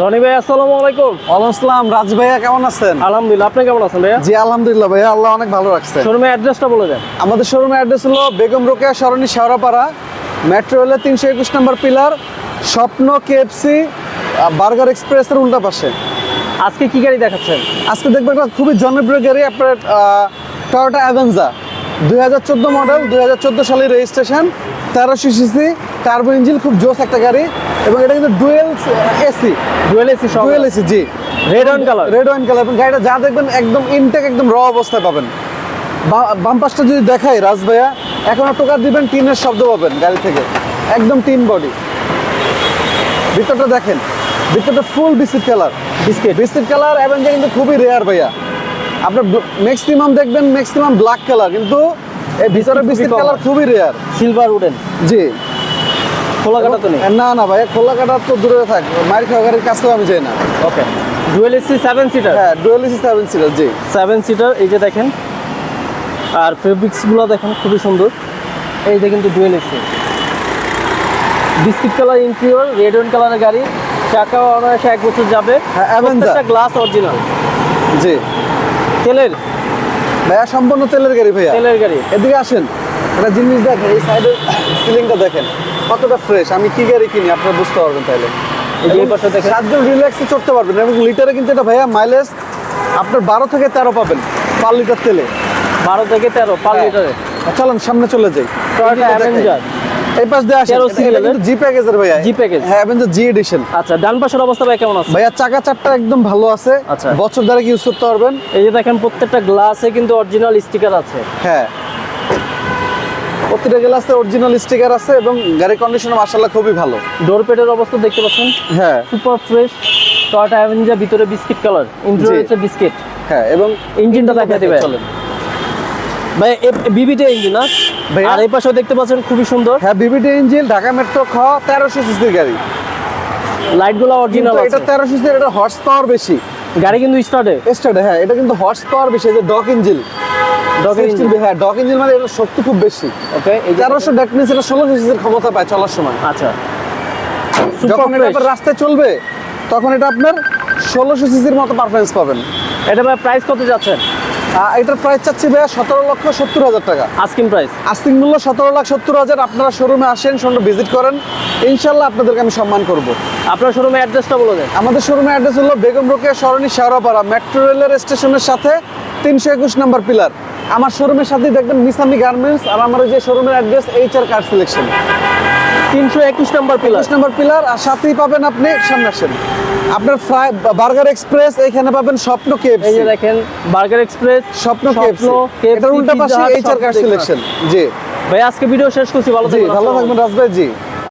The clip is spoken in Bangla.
রনি ভাই আসসালামু আলাইকুম। ওয়ালাইকুম আসসালাম। রাজ ভাইয়া কেমন আছেন? আলহামদুলিল্লাহ, আপনি কেমন আছেন ভাইয়া? জি আলহামদুলিল্লাহ ভাইয়া, আল্লাহ অনেক ভালো রাখছে। শোরুমের অ্যাড্রেসটা বলে দেন। আমাদের শোরুমের অ্যাড্রেস হলো বেগম রোকেয়া সরণি শেওড়াপাড়া, মেট্রো রেলের 321 নম্বর পিলার, স্বপ্ন কেএফসি বার্গার এক্সপ্রেসের উল্টা পাশে। আজকে কি গাড়ি দেখাচ্ছেন? আজকে দেখবেন একটা খুবই জনপ্রিয় গাড়ি, আপনার টয়োটা অ্যাভেঞ্জা 2014 মডেল, 2014 সালের রেজিস্ট্রেশন, 1300 সিসি টার্বো ইঞ্জিন, খুব জোস একটা গাড়ি। এবং এটা কিন্তু ডুয়েল এসি, ডুয়েল এসি জি, red wine colour. Red wine colour. এবং গাড়িটা যা দেখবেন একদম ইনটেক, একদম র অবস্থায় পাবেন। বাম পাশটা যদি দেখাই রাজ ভাইয়া, এখনো টোকা দিবেন টিনের শব্দ পাবেন গাড়ি থেকে, একদম টিন বডি। ভিতরটা দেখেন, ভিতরটা ফুল biscuit colour, biscuit colour. Avenger কিন্তু খুবই রেয়ার ভাইয়া, আপনার ম্যাক্সিমাম দেখবেন ম্যাক্সিমাম ব্ল্যাক কালার, কিন্তু এই ভিতরে বিস্কিট কালার খুবই রেয়ার। সিলভার উডেন জি, খোলা কাটা তো নেই? না ভাইয়া, খোলা কাটা তো দূরে থাক, মায়ের খাওয়া গাড়ির কাছেও আমি যাই না। ওকে, ডুয়েল এসি 7 সিটার। হ্যাঁ, ডুয়েল এসি 7 সিটার জি, 7 সিটার। এই যে দেখেন, আর ফেব্রিক্সগুলো দেখেন খুবই সুন্দর। এই যে কিন্তু dual AC, biscuit colour interior, red wine কালারের গাড়ি। চাকা অনায়াসে 1 বছর যাবে। হ্যাঁ, অ্যাভেঞ্জার গ্লাস অরিজিনাল। জি তেলের ভাইয়া, সম্পূর্ণ তেলের গাড়ি ভাইয়া। তেলের গাড়ি। এদিকে আসেন, একটা জিনিস দেখেন, এই সাইডের সিলিংটা দেখেন কতটা ফ্রেশ। আমি কি গাড়ি কিনি আপনারা বুঝতে পারবেন তাইলে। এই যে এই পাশে দেখেন, 7 জন রিল্যাক্সে চড়তে পারবেন। এবং লিটারে কিন্তু এটা ভাইয়া মাইলেজ আপনার 12 থেকে 13 পাবেন পার লিটার তেলে। 12 থেকে 13 পার লিটারে। চলেন সামনে চলে যাই। টয়োটা অ্যাভেঞ্জার এই পাশ দিয়ে আসেন, 13 সিরিয়ালের। এটা কিন্তু জি প্যাকেজের ভাইয়া। জি প্যাকেজ। হ্যাঁ, অ্যাভেঞ্জার জি এডিশন। আচ্ছা, ডান পাশের অবস্থা ভাই কেমন আছে? ভাইয়া চাকা চারটা একদম ভালো আছে, আচ্ছা। বছর ধরে ইউজ করতে পারবেন। এই যে দেখেন, প্রত্যেকটা গ্লাসে কিন্তু অরিজিনাল স্টিকার আছে। হ্যাঁ, প্রতিটা গ্লাসে অরিজিনাল স্টিকার আছে এবং গাড়ির কন্ডিশন মাশাআল্লাহ খুবই ভালো। ডোর প্যাডের অবস্থা দেখতে পাচ্ছেন, হ্যাঁ সুপার ফ্রেশ। টয়োটা অ্যাভেঞ্জার, ভিতরে বিস্কিট কালার, ইন্টেরিয়র হচ্ছে বিস্কিট। হ্যাঁ, এবং ইঞ্জিনটা দেখাতে দিবেন চলেন ভাই, বিবিটি ইঞ্জিন না? ভাইয়া। আর এই পাশেও দেখতে পাচ্ছেন খুবই সুন্দর। হ্যাঁ, বিবিটি ইঞ্জিন, ঢাকা মেট্রো খ 1300 সিসির গাড়ি। লাইটগুলো অরিজিনাল কিন্তু আছে। এটা 1300 সিসির, এটা হর্স পাওয়ার বেশি গাড়ি কিন্তু স্টার্টে। হ্যাঁ, এটা কিন্তু হর্স পাওয়ার বেশি। যে ডক ইঞ্জিন, হ্যাঁ ডক ইঞ্জিন মানে এটা শক্তি খুব বেশি। ওকে, এই যে 1300 ডেট মিন্স এটা 1600 সিসির ক্ষমতা পায় চলার সময়। আচ্ছা, সুপার যখন এটা ফ্রেশ। আপনার রাস্তায় চলবে তখন এটা আপনার 1600 সিসির মতো পারফরম্যান্স পাবেন। এটা ভাই প্রাইস কত যাচ্ছেন? এটার প্রাইস চাচ্ছি ভাইয়া 17,70,000 টাকা। Asking price. আস্তিক মূল্য 17,70,000। আপনারা শোরুমে আসেন, শোরুমে ভিজিট করেন, ইনশাল্লাহ আপনাদেরকে আমি সম্মান করব। আপনার শোরুমের অ্যাড্রেসটা বলে দেন। আমাদের শোরুমের অ্যাড্রেস হলো বেগম রোকেয়া সরণি শেওড়াপাড়া, মেট্রো রেলের স্টেশনের সাথে 321 নম্বর পিলার। আমার শোরুমের সাথেই দেখবেন মিসামি গার্মেন্টস, আর আমার যে শোরুমের অ্যাড্রেস HR কার সিলেকশন, 321 নম্বর পিলার। 21 নম্বর পিলার। আর সাথেই পাবেন আপনি, সামনে আসেন, আপনার ফ্রাই বার্গার এক্সপ্রেস, এখানে পাবেন স্বপ্ন এই কেএফসি। যে দেখেন, বার্গার এক্সপ্রেস, স্বপ্ন কেএফসি, এটার উল্টা পাশে HR কার সিলেকশন। জি ভাই, আজকে ভিডিও শেষ করছি। ভালো জি, থাকবেন। ভালো থাকবেন রাজ ভাই জি।